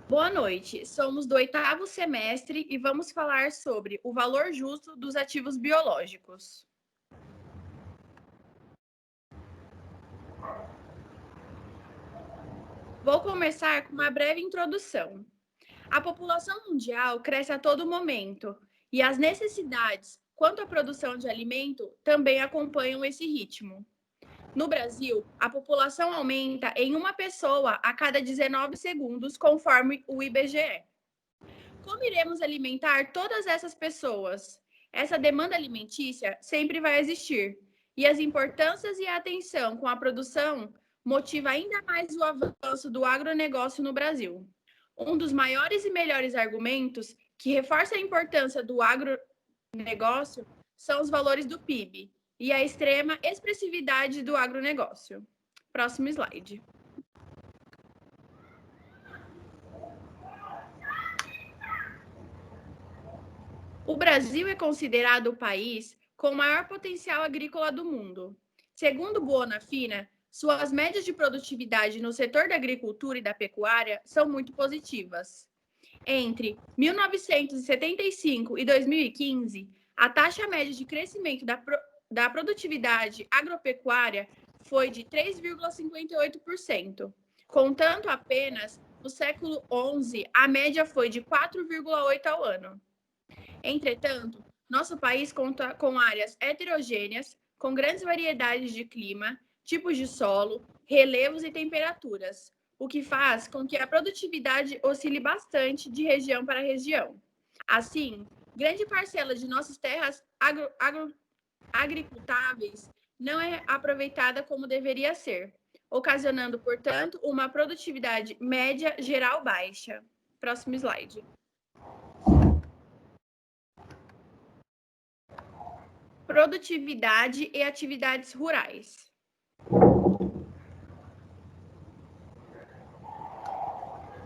Boa noite, somos do 8º semestre e vamos falar sobre o valor justo dos ativos biológicos. Vou começar com uma breve introdução. A população mundial cresce a todo momento e as necessidades quanto à produção de alimento também acompanham esse ritmo. No Brasil, a população aumenta em uma pessoa a cada 19 segundos, conforme o IBGE. Como iremos alimentar todas essas pessoas? Essa demanda alimentícia sempre vai existir, e as importâncias e a atenção com a produção motiva ainda mais o avanço do agronegócio no Brasil. Um dos maiores e melhores argumentos que reforça a importância do agronegócio são os valores do PIB e a extrema expressividade do agronegócio. Próximo slide. O Brasil é considerado o país com o maior potencial agrícola do mundo. Segundo Bonafina, suas médias de produtividade no setor da agricultura e da pecuária são muito positivas. Entre 1975 e 2015, a taxa média de crescimento da produtividade agropecuária foi de 3,58%. Contanto apenas, no século XI, a média foi de 4,8% ao ano. Entretanto, nosso país conta com áreas heterogêneas, com grandes variedades de clima, tipos de solo, relevos e temperaturas, o que faz com que a produtividade oscile bastante de região para região. Assim, grande parcela de nossas terras agricultáveis não é aproveitada como deveria ser, ocasionando, portanto, uma produtividade média geral baixa. Próximo slide. Produtividade e atividades rurais.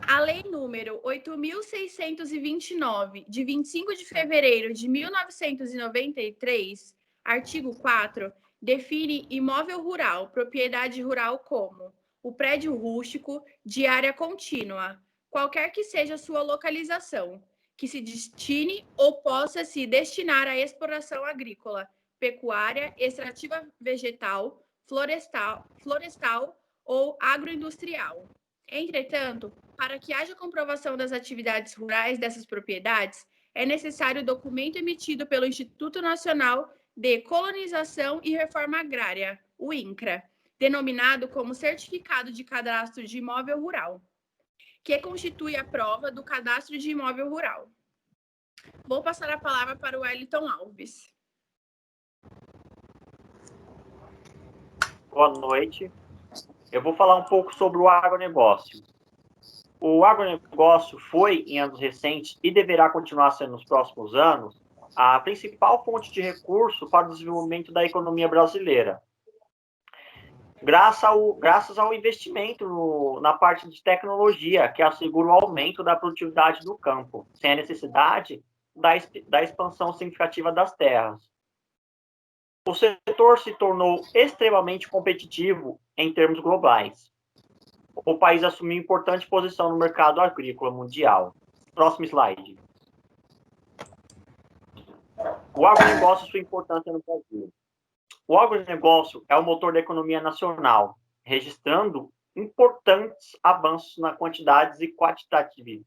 A Lei número 8.629, de 25 de fevereiro de 1993, artigo 4, define imóvel rural, propriedade rural como o prédio rústico de área contínua, qualquer que seja sua localização, que se destine ou possa se destinar à exploração agrícola, pecuária, extrativa vegetal, florestal ou agroindustrial. Entretanto, para que haja comprovação das atividades rurais dessas propriedades, é necessário o documento emitido pelo Instituto Nacional de Colonização e Reforma Agrária, o INCRA, denominado como Certificado de Cadastro de Imóvel Rural, que constitui a prova do cadastro de imóvel rural. Vou passar a palavra para o Wellington Alves. Boa noite. Eu vou falar um pouco sobre o agronegócio. O agronegócio foi, em anos recentes, e deverá continuar sendo nos próximos anos, a principal fonte de recurso para o desenvolvimento da economia brasileira. Graças ao investimento na parte de tecnologia, que assegura o aumento da produtividade do campo, sem a necessidade da expansão significativa das terras. O setor se tornou extremamente competitivo em termos globais. O país assumiu importante posição no mercado agrícola mundial. Próximo slide. O agronegócio e sua importância no Brasil. O agronegócio é o motor da economia nacional, registrando importantes avanços na quantidades e quantitativa,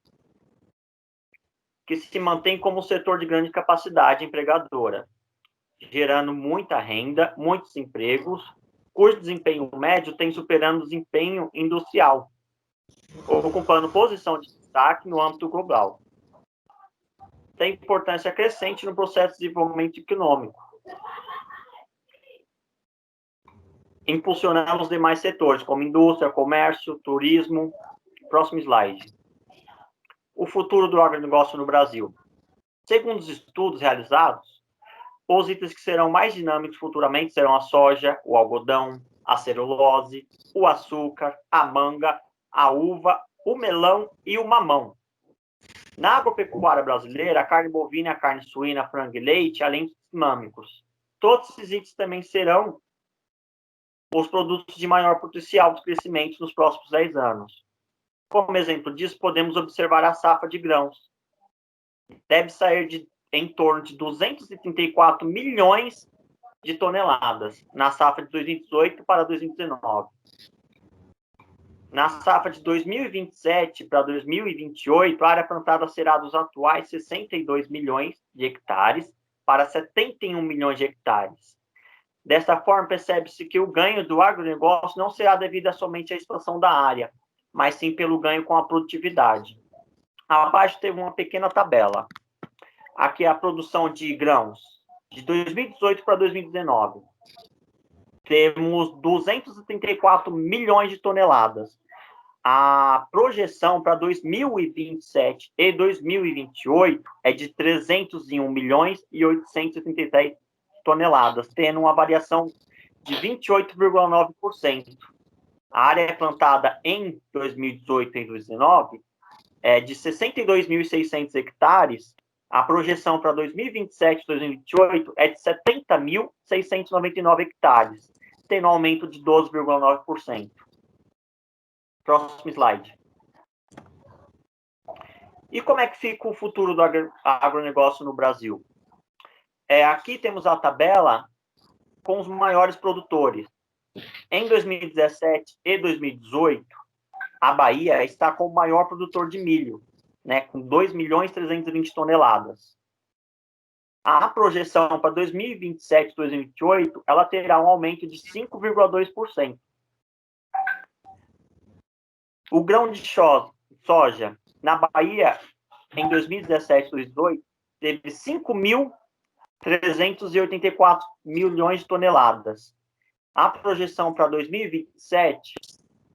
que se mantém como setor de grande capacidade empregadora, gerando muita renda, muitos empregos, cujo desempenho médio tem superando o desempenho industrial, ocupando posição de destaque no âmbito global. Tem importância crescente no processo de desenvolvimento econômico, impulsionando os demais setores, como indústria, comércio, turismo. Próximo slide. O futuro do agronegócio no Brasil. Segundo os estudos realizados, os itens que serão mais dinâmicos futuramente serão a soja, o algodão, a celulose, o açúcar, a manga, a uva, o melão e o mamão. Na agropecuária brasileira, a carne bovina, a carne suína, frango e leite, além dos dinâmicos. Todos esses itens também serão os produtos de maior potencial de crescimento nos próximos 10 anos. Como exemplo disso, podemos observar a safra de grãos. Deve sair em torno de 234 milhões de toneladas na safra de 2018 para 2019. Na safra de 2027 para 2028, a área plantada será dos atuais 62 milhões de hectares para 71 milhões de hectares. Desta forma, percebe-se que o ganho do agronegócio não será devido somente à expansão da área, mas sim pelo ganho com a produtividade. Abaixo teve uma pequena tabela. Aqui é a produção de grãos de 2018 para 2019. Temos 234 milhões de toneladas. A projeção para 2027 e 2028 é de 301 milhões e 833 toneladas, tendo uma variação de 28,9%. A área plantada em 2018 e 2019 é de 62.600 hectares. A projeção para 2027 e 2028 é de 70.699 hectares, tendo um aumento de 12,9%. Próximo slide. E como é que fica o futuro do agronegócio no Brasil? Aqui temos a tabela com os maiores produtores. Em 2017 e 2018, a Bahia está com o maior produtor de milho, né, com 2.320 toneladas. A projeção para 2027 e 2028, ela terá um aumento de 5,2%. O grão de soja na Bahia, em 2017 e 2018, teve 5.384 milhões de toneladas. A projeção para 2027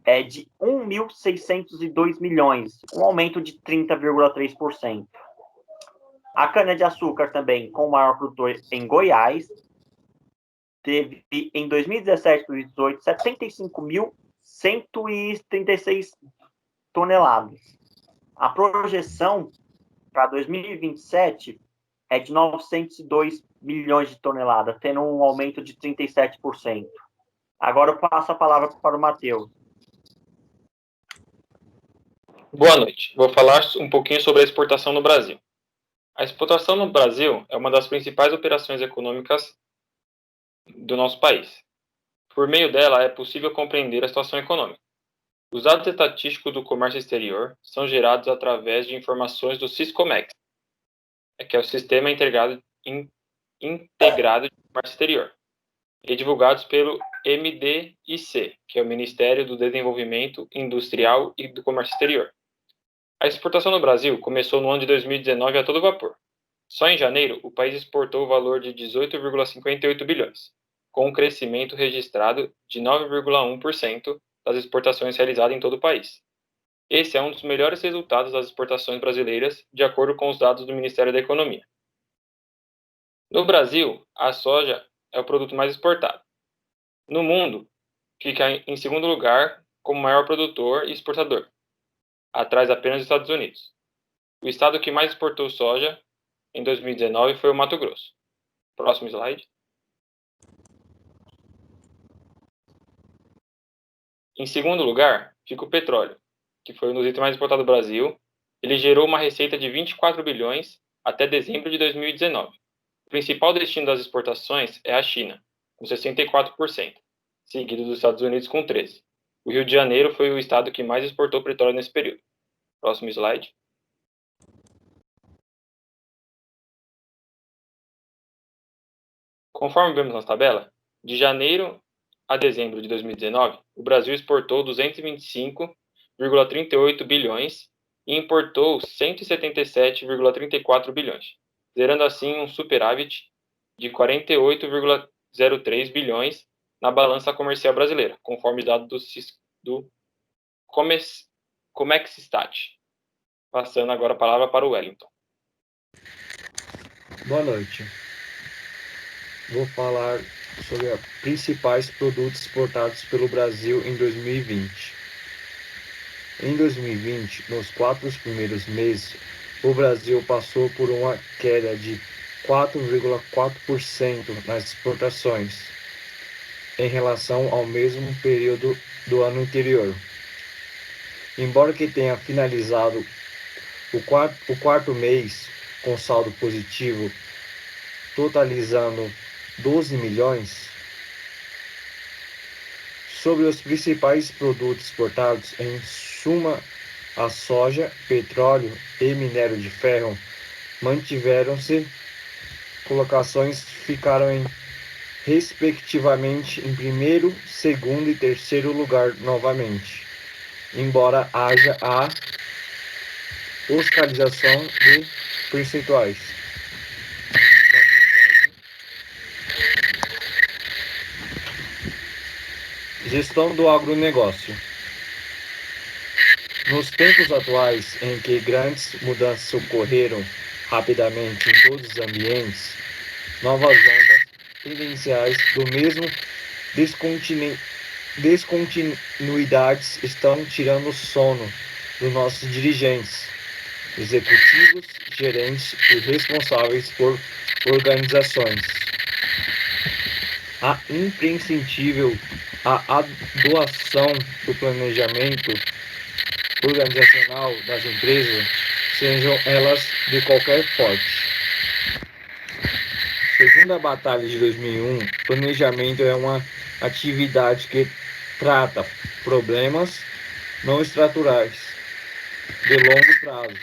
é de 1.602 milhões, um aumento de 30,3%. A cana-de-açúcar também, com o maior produtor em Goiás, teve em 2017 e 2018 75.136 toneladas. A projeção para 2027 é de 902 milhões de toneladas, tendo um aumento de 37%. Agora eu passo a palavra para o Matheus. Boa noite. Vou falar um pouquinho sobre a exportação no Brasil. A exportação no Brasil é uma das principais operações econômicas do nosso país. Por meio dela, é possível compreender a situação econômica. Os dados estatísticos do comércio exterior são gerados através de informações do Siscomex, que é o Sistema Integrado de Comércio Exterior, e divulgados pelo MDIC, que é o Ministério do Desenvolvimento Industrial e do Comércio Exterior. A exportação no Brasil começou no ano de 2019 a todo vapor. Só em janeiro, o país exportou o valor de 18,58 bilhões, com um crescimento registrado de 9,1% das exportações realizadas em todo o país. Esse é um dos melhores resultados das exportações brasileiras, de acordo com os dados do Ministério da Economia. No Brasil, a soja é o produto mais exportado. No mundo, fica em segundo lugar como maior produtor e exportador, atrás apenas dos Estados Unidos. O estado que mais exportou soja em 2019 foi o Mato Grosso. Próximo slide. Em segundo lugar, fica o petróleo, que foi um dos itens mais exportados do Brasil. Ele gerou uma receita de 24 bilhões até dezembro de 2019. O principal destino das exportações é a China, com 64%, seguido dos Estados Unidos com 13%. O Rio de Janeiro foi o estado que mais exportou petróleo nesse período. Próximo slide. Conforme vemos na tabela, de janeiro a dezembro de 2019, o Brasil exportou 225,38 bilhões e importou 177,34 bilhões, gerando assim um superávit de 48,03 bilhões na balança comercial brasileira, conforme dados do Comexstat. Passando agora a palavra para o Wellington. Boa noite. Vou falar sobre os principais produtos exportados pelo Brasil em 2020. Em 2020, nos 4 primeiros meses, o Brasil passou por uma queda de 4,4% nas exportações, em relação ao mesmo período do ano anterior. Embora que tenha finalizado o quarto mês com saldo positivo, totalizando 12 milhões, sobre os principais produtos exportados, em suma, a soja, petróleo e minério de ferro mantiveram-se, colocações ficaram respectivamente em primeiro, segundo e terceiro lugar novamente, embora haja a oscarização de percentuais. Gestão do agronegócio. Nos tempos atuais, em que grandes mudanças ocorreram rapidamente em todos os ambientes, novas ondas tendenciais do mesmo descontinuidades estão tirando o sono dos nossos dirigentes, executivos, gerentes e responsáveis por organizações. É imprescindível a doação do planejamento organizacional das empresas, sejam elas de qualquer porte. Segundo a Batalha de 2001, planejamento é uma atividade que trata problemas não estruturais de longo prazo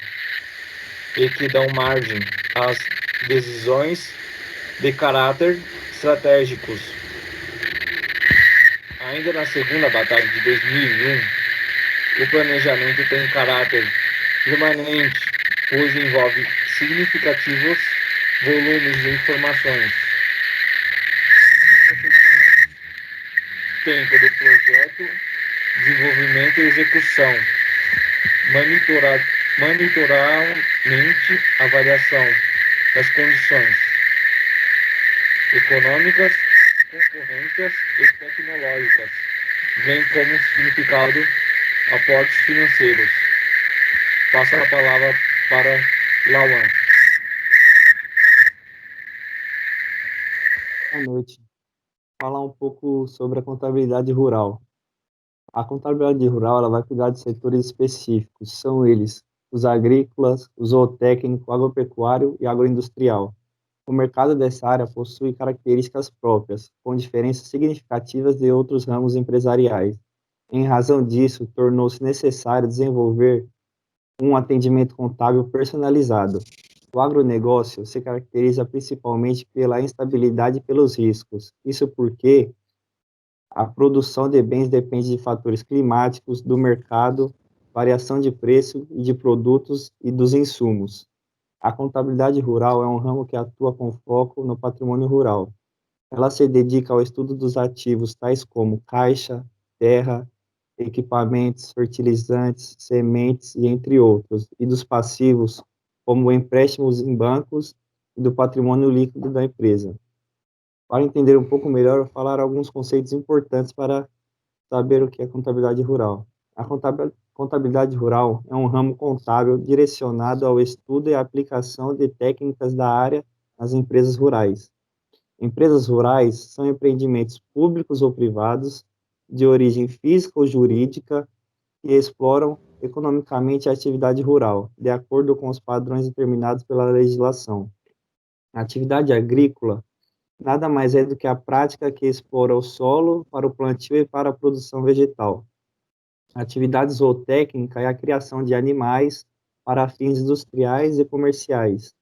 e que dão margem às decisões de caráter estratégicos. Ainda na segunda Batalha de 2001, o planejamento tem caráter permanente, pois envolve significativos volumes de informações. Tempo do projeto, desenvolvimento e execução. Monitoramente avaliação das condições econômicas, concorrências e tecnológicas, bem como significado aportes financeiros. Passo a palavra para Lauan. Boa noite. Falar um pouco sobre a contabilidade rural. A contabilidade rural ela vai cuidar de setores específicos, são eles os agrícolas, o zootécnico, agropecuário e agroindustrial. O mercado dessa área possui características próprias, com diferenças significativas de outros ramos empresariais. Em razão disso, tornou-se necessário desenvolver um atendimento contábil personalizado. O agronegócio se caracteriza principalmente pela instabilidade e pelos riscos. Isso porque a produção de bens depende de fatores climáticos, do mercado, variação de preço e de produtos e dos insumos. A contabilidade rural é um ramo que atua com foco no patrimônio rural. Ela se dedica ao estudo dos ativos tais como caixa, terra, equipamentos, fertilizantes, sementes e entre outros, e dos passivos, como empréstimos em bancos e do patrimônio líquido da empresa. Para entender um pouco melhor, eu vou falar alguns conceitos importantes para saber o que é contabilidade rural. A contabilidade rural é um ramo contábil direcionado ao estudo e aplicação de técnicas da área nas empresas rurais. Empresas rurais são empreendimentos públicos ou privados, de origem física ou jurídica, que exploram economicamente a atividade rural, de acordo com os padrões determinados pela legislação. A atividade agrícola nada mais é do que a prática que explora o solo para o plantio e para a produção vegetal. A atividade zootécnica é a criação de animais para fins industriais e comerciais.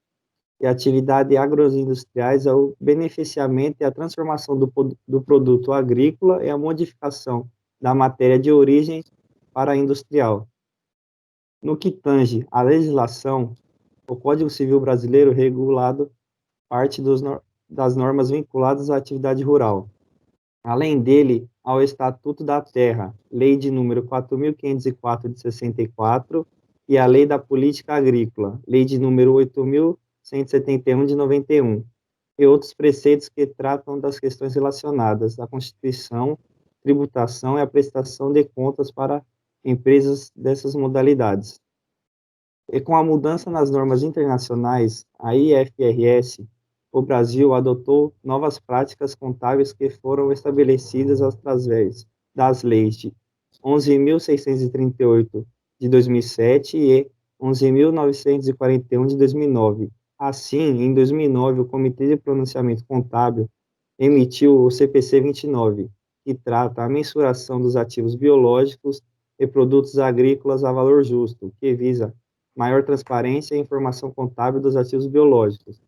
E a atividade agroindustriais é o beneficiamento e a transformação do produto agrícola e a modificação da matéria de origem para a industrial. No que tange à legislação, o Código Civil Brasileiro regulado parte das normas vinculadas à atividade rural. Além dele, ao Estatuto da Terra, Lei de número 4.504 de 64, e a Lei da Política Agrícola, Lei de número 8.171 de 91, e outros preceitos que tratam das questões relacionadas à Constituição, tributação e a prestação de contas para empresas dessas modalidades. E com a mudança nas normas internacionais, a IFRS, o Brasil adotou novas práticas contábeis que foram estabelecidas através das leis de 11.638 de 2007 e 11.941 de 2009. Assim, em 2009, o Comitê de Pronunciamento Contábil emitiu o CPC 29, que trata a mensuração dos ativos biológicos e produtos agrícolas a valor justo, que visa maior transparência e informação contábil dos ativos biológicos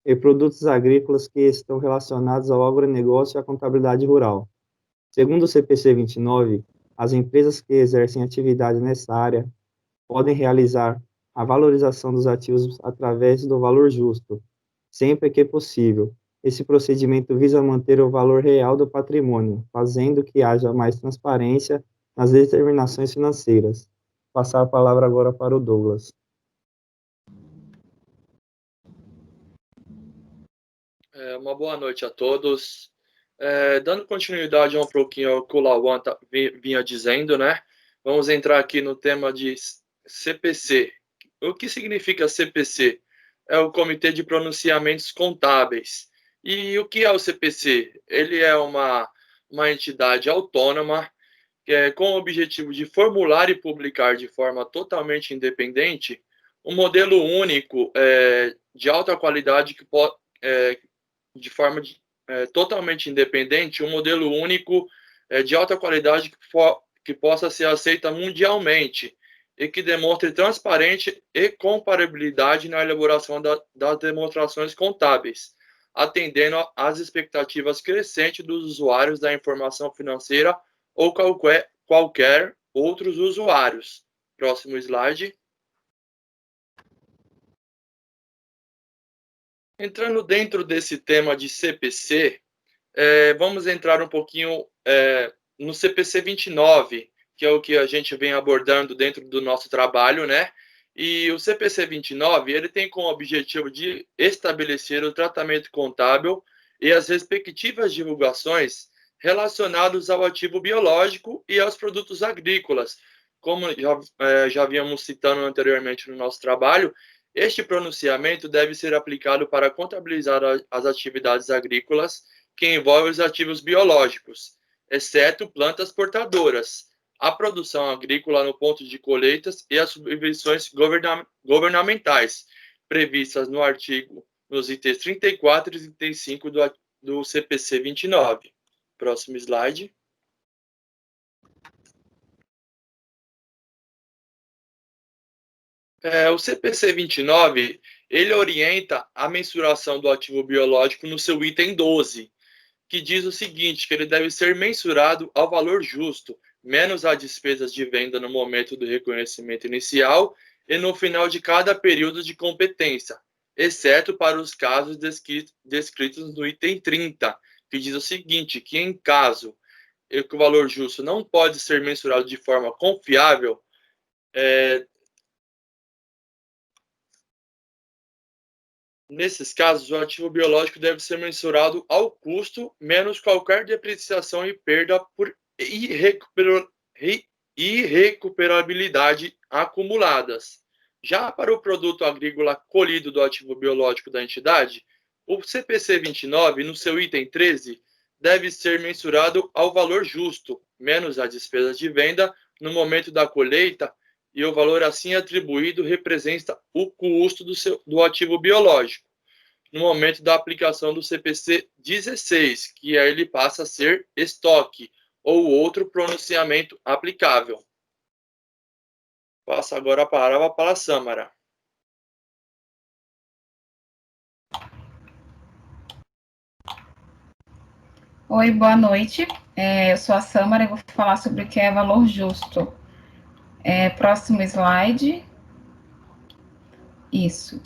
e produtos agrícolas que estão relacionados ao agronegócio e à contabilidade rural. Segundo o CPC 29, as empresas que exercem atividade nessa área podem realizar a valorização dos ativos através do valor justo, sempre que possível. Esse procedimento visa manter o valor real do patrimônio, fazendo que haja mais transparência nas determinações financeiras. Passar a palavra agora para o Douglas. Uma boa noite a todos. Dando continuidade um pouquinho ao que o Lauan vinha dizendo, né? Vamos entrar aqui no tema de CPC. O que significa CPC? É o Comitê de Pronunciamentos Contábeis. E o que é o CPC? Ele é uma entidade autônoma com o objetivo de formular e publicar de forma totalmente independente um modelo único de alta qualidade de forma totalmente independente, um modelo único de alta qualidade que possa ser aceita mundialmente e que demonstre transparência e comparabilidade na elaboração das demonstrações contábeis, atendendo às expectativas crescentes dos usuários da informação financeira ou qualquer outros usuários. Próximo slide. Entrando dentro desse tema de CPC, vamos entrar um pouquinho no CPC 29, que é o que a gente vem abordando dentro do nosso trabalho, né? E o CPC 29, ele tem como objetivo de estabelecer o tratamento contábil e as respectivas divulgações relacionados ao ativo biológico e aos produtos agrícolas. Como já havíamos citando anteriormente no nosso trabalho, este pronunciamento deve ser aplicado para contabilizar as atividades agrícolas que envolvem os ativos biológicos, exceto plantas portadoras, a produção agrícola no ponto de colheitas e as subvenções governamentais, previstas nos itens 34 e 35 do CPC 29. Próximo slide. O CPC 29, ele orienta a mensuração do ativo biológico no seu item 12, que diz o seguinte, que ele deve ser mensurado ao valor justo, menos as despesas de venda no momento do reconhecimento inicial e no final de cada período de competência, exceto para os casos descritos no item 30, que diz o seguinte, que em caso que o valor justo não pode ser mensurado de forma confiável, nesses casos, o ativo biológico deve ser mensurado ao custo, menos qualquer depreciação e perda por irrecuperabilidade acumuladas. Já para o produto agrícola colhido do ativo biológico da entidade, o CPC 29, no seu item 13, deve ser mensurado ao valor justo, menos as despesas de venda no momento da colheita, e o valor assim atribuído representa o custo do ativo biológico. No momento da aplicação do CPC 16, que aí ele passa a ser estoque, ou outro pronunciamento aplicável. Passo agora a palavra para a Sâmara. Oi, boa noite. Eu sou a Sâmara e vou falar sobre o que é valor justo. Próximo slide. Isso.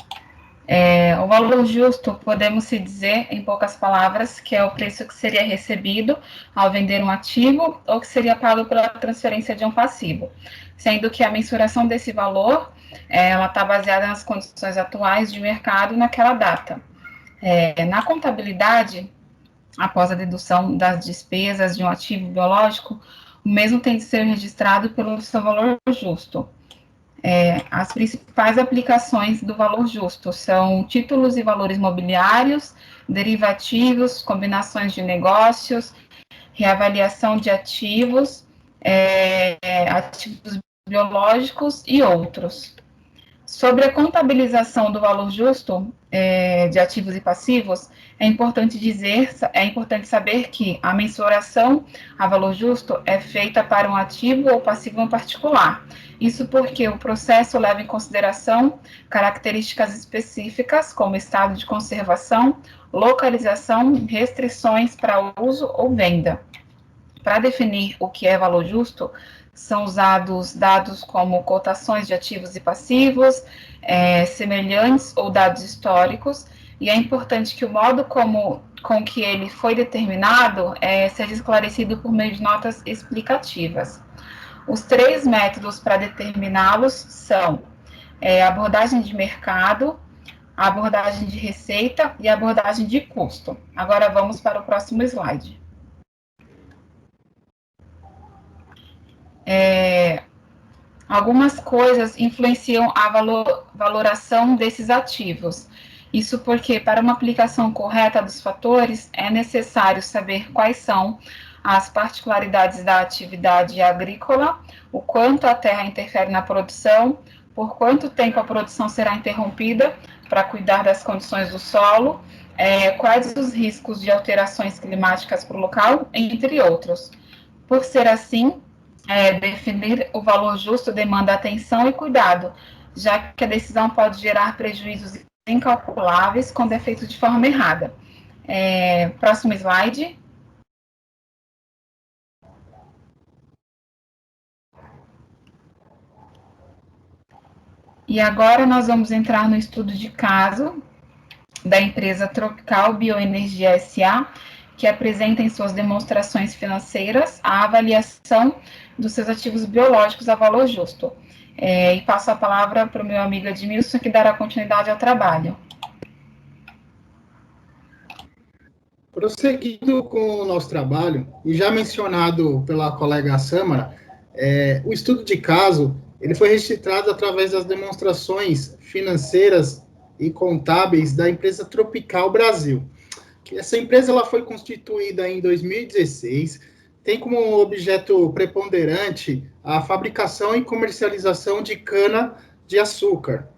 O valor justo, podemos se dizer, em poucas palavras, que é o preço que seria recebido ao vender um ativo ou que seria pago pela transferência de um passivo, sendo que a mensuração desse valor, ela está baseada nas condições atuais de mercado naquela data. Na contabilidade, após a dedução das despesas de um ativo biológico, o mesmo tem de ser registrado pelo seu valor justo. As principais aplicações do valor justo são títulos e valores mobiliários, derivativos, combinações de negócios, reavaliação de ativos, ativos biológicos e outros. Sobre a contabilização do valor justo de ativos e passivos, é importante saber que a mensuração a valor justo é feita para um ativo ou passivo em particular. Isso porque o processo leva em consideração características específicas, como estado de conservação, localização, restrições para uso ou venda. Para definir o que é valor justo, são usados dados como cotações de ativos e passivos, semelhantes ou dados históricos, e é importante que o modo com que ele foi determinado seja esclarecido por meio de notas explicativas. Os 3 métodos para determiná-los são a abordagem de mercado, a abordagem de receita e a abordagem de custo. Agora vamos para o próximo slide. Algumas coisas influenciam a valoração desses ativos. Isso porque, para uma aplicação correta dos fatores, é necessário saber quais são as particularidades da atividade agrícola, o quanto a terra interfere na produção, por quanto tempo a produção será interrompida para cuidar das condições do solo, quais os riscos de alterações climáticas para o local, entre outros. Por ser assim, definir o valor justo demanda atenção e cuidado, já que a decisão pode gerar prejuízos incalculáveis quando é feito de forma errada. Próximo slide. E agora nós vamos entrar no estudo de caso da empresa Tropical Bioenergia S.A., que apresenta em suas demonstrações financeiras a avaliação dos seus ativos biológicos a valor justo. E passo a palavra para o meu amigo Edmilson, que dará continuidade ao trabalho. Prosseguindo com o nosso trabalho, e já mencionado pela colega Samara, o estudo de caso ele foi registrado através das demonstrações financeiras e contábeis da empresa Tropical Brasil. Essa empresa ela foi constituída em 2016, tem como objeto preponderante a fabricação e comercialização de cana-de-açúcar.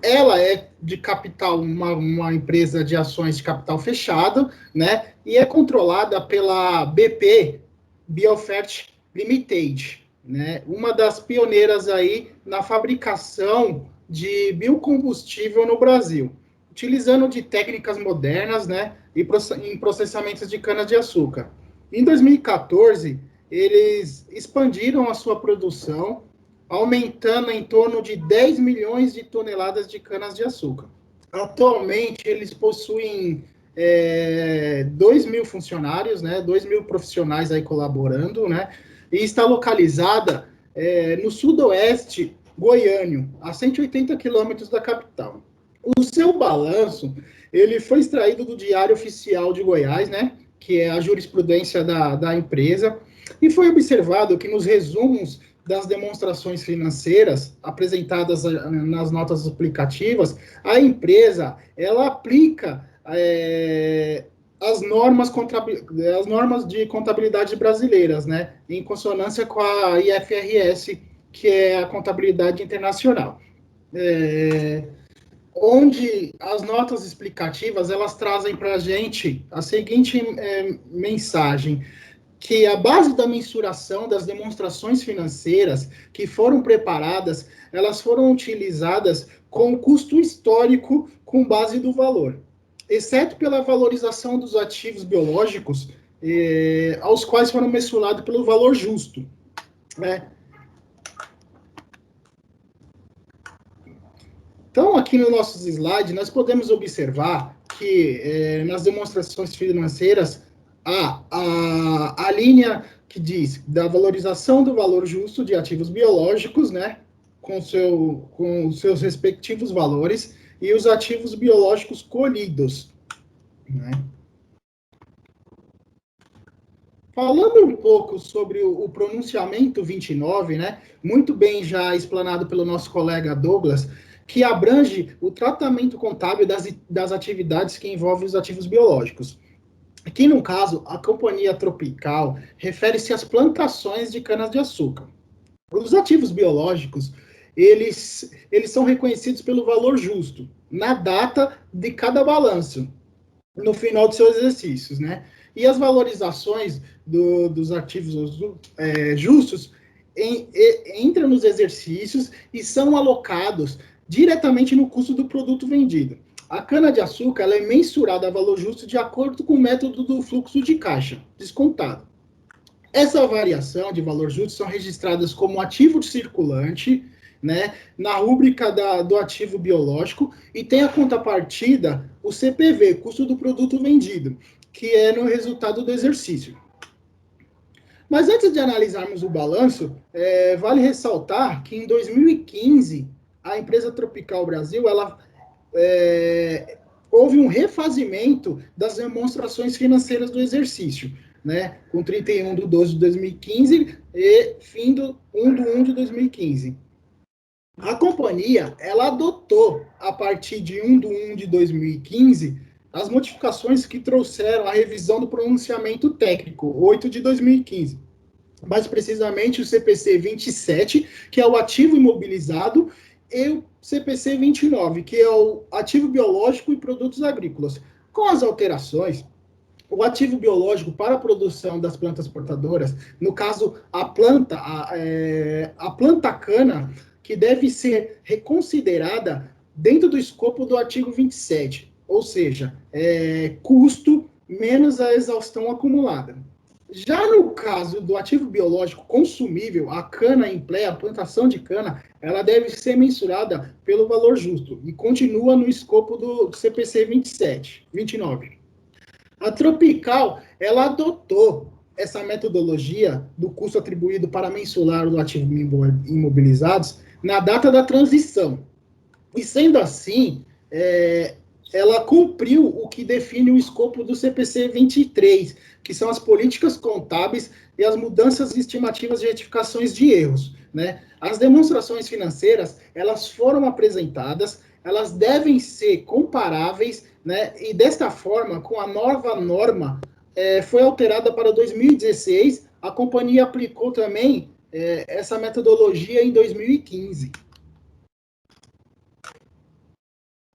Ela é de capital, uma empresa de ações de capital fechado, né? E é controlada pela BP Biofert Limited, né? Uma das pioneiras aí na fabricação de biocombustível no Brasil, utilizando de técnicas modernas, né? E em processamentos de cana-de-açúcar. Em 2014, eles expandiram a sua produção, aumentando em torno de 10 milhões de toneladas de canas-de-açúcar. Atualmente, eles possuem 2.000 funcionários, né, 2.000 profissionais aí colaborando, né, e está localizada no sudoeste goiano, a 180 quilômetros da capital. O seu balanço, ele foi extraído do Diário Oficial de Goiás, né, que é a jurisprudência da empresa, e foi observado que nos resumos das demonstrações financeiras apresentadas nas notas explicativas, a empresa, ela aplica as normas de contabilidade brasileiras, né, em consonância com a IFRS, que é a contabilidade internacional. Onde as notas explicativas, elas trazem para a gente a seguinte mensagem, que a base da mensuração das demonstrações financeiras que foram preparadas, elas foram utilizadas com custo histórico com base do valor, exceto pela valorização dos ativos biológicos, aos quais foram mensurados pelo valor justo, né? Então, aqui no nosso slide, nós podemos observar que nas demonstrações financeiras, a linha que diz da valorização do valor justo de ativos biológicos, né, com os seus respectivos valores, e os ativos biológicos colhidos, né. Falando um pouco sobre o pronunciamento 29, né, muito bem já explanado pelo nosso colega Douglas, que abrange o tratamento contábil das atividades que envolvem os ativos biológicos. Aqui, no caso, a Companhia Tropical refere-se às plantações de cana-de-açúcar. Os ativos biológicos, eles são reconhecidos pelo valor justo, na data de cada balanço, no final de seus exercícios, né? E as valorizações dos ativos justos entram nos exercícios e são alocados diretamente no custo do produto vendido. A cana-de-açúcar ela é mensurada a valor justo de acordo com o método do fluxo de caixa, descontado. Essa variação de valor justo são registradas como ativo circulante, né, na rúbrica do ativo biológico, e tem a contrapartida, o CPV, custo do produto vendido, que é no resultado do exercício. Mas antes de analisarmos o balanço, vale ressaltar que em 2015, a empresa Tropical Brasil, houve um refazimento das demonstrações financeiras do exercício, né, com 31/12/2015 e fim do 1/1/2015. A companhia, ela adotou, a partir de 1/1/2015, as modificações que trouxeram a revisão do pronunciamento técnico, 8/2015. Mais precisamente o CPC 27, que é o ativo imobilizado, e o CPC 29, que é o ativo biológico e produtos agrícolas. Com as alterações, o ativo biológico para a produção das plantas portadoras, no caso, a planta cana, que deve ser reconsiderada dentro do escopo do artigo 27, ou seja, custo menos a exaustão acumulada. Já no caso do ativo biológico consumível, a cana em plé, a plantação de cana, ela deve ser mensurada pelo valor justo e continua no escopo do CPC 29. A Tropical, ela adotou essa metodologia do custo atribuído para mensurar o ativo imobilizados na data da transição. E sendo assim, ela cumpriu o que define o escopo do CPC 23, que são as políticas contábeis e as mudanças estimativas de retificações de erros, né? As demonstrações financeiras, elas foram apresentadas, elas devem ser comparáveis, né? E desta forma, com a nova norma, foi alterada para 2016, a companhia aplicou também essa metodologia em 2015.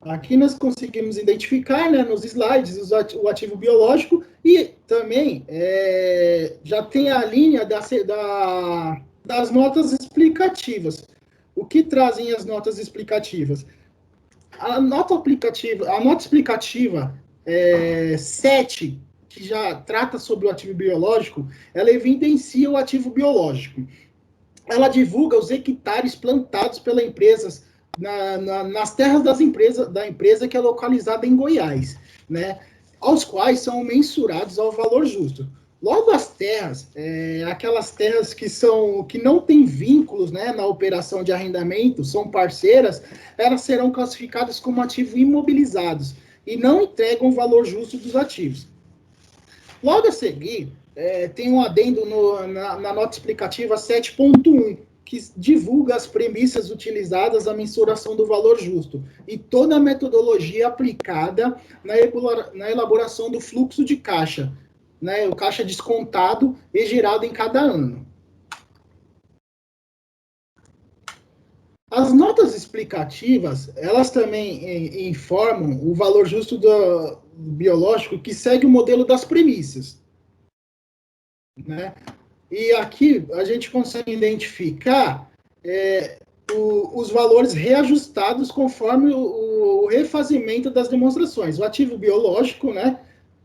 Aqui nós conseguimos identificar, né, nos slides, o ativo biológico e também já tem a linha das notas explicativas. O que trazem as notas explicativas? A nota explicativa 7, que já trata sobre o ativo biológico, ela evidencia o ativo biológico. Ela divulga os hectares plantados pela empresa nas terras da empresa que é localizada em Goiás, né, aos quais são mensurados ao valor justo. Logo, as terras, aquelas terras que não têm vínculos, né, na operação de arrendamento, são parceiras, elas serão classificadas como ativos imobilizados e não entregam o valor justo dos ativos. Logo a seguir, tem um adendo na nota explicativa 7.1, que divulga as premissas utilizadas à mensuração do valor justo e toda a metodologia aplicada na elaboração do fluxo de caixa, né, o caixa descontado e gerado em cada ano. As notas explicativas, elas também informam o valor justo do biológico que segue o modelo das premissas, né? E aqui a gente consegue identificar os valores reajustados conforme o refazimento das demonstrações. O ativo biológico, né,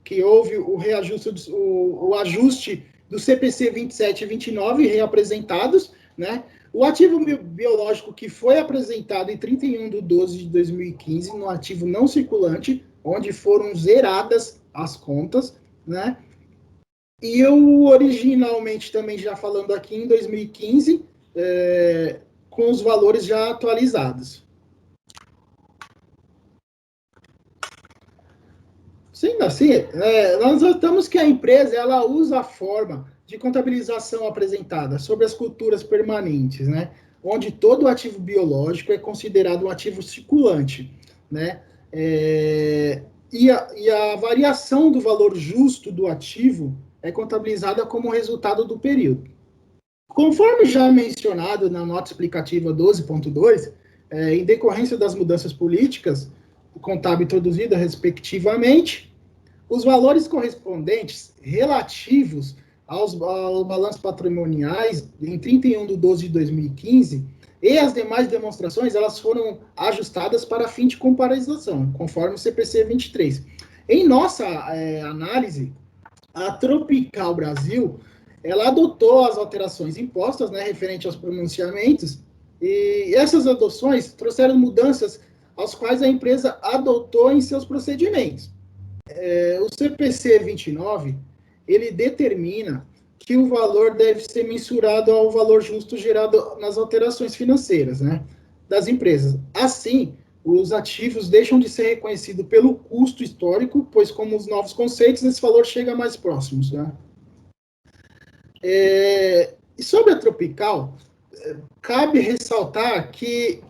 que houve o ajuste do CPC 27 e 29 reapresentados, né? O ativo biológico que foi apresentado em 31/12/2015 no ativo não circulante, onde foram zeradas as contas, né? E eu, originalmente, também já falando aqui, em 2015, com os valores já atualizados. Sendo assim, nós notamos que a empresa ela usa a forma de contabilização apresentada sobre as culturas permanentes, né? Onde todo o ativo biológico é considerado um ativo circulante, né? E a variação do valor justo do ativo é contabilizada como resultado do período. Conforme já mencionado na nota explicativa 12.2, em decorrência das mudanças políticas contábil introduzidas respectivamente, os valores correspondentes relativos aos balanços patrimoniais em 31/12/2015 e as demais demonstrações, elas foram ajustadas para fim de comparação, conforme o CPC 23. Em nossa análise, a Tropical Brasil, ela adotou as alterações impostas, né, referente aos pronunciamentos, e essas adoções trouxeram mudanças aos quais a empresa adotou em seus procedimentos. O CPC 29, ele determina que o valor deve ser mensurado ao valor justo gerado nas alterações financeiras, né, das empresas. Assim, os ativos deixam de ser reconhecidos pelo custo histórico, pois como os novos conceitos, esse valor chega mais próximos, né? E sobre a Tropical, cabe ressaltar que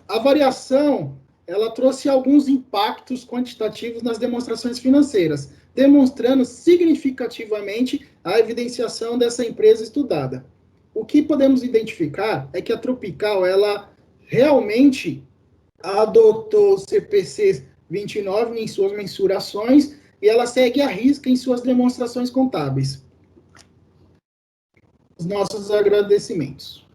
a variação, ela trouxe alguns impactos quantitativos nas demonstrações financeiras, demonstrando significativamente a evidenciação dessa empresa estudada. O que podemos identificar é que a Tropical, ela realmente adotou o CPC 29 em suas mensurações e ela segue à risca em suas demonstrações contábeis. Os nossos agradecimentos.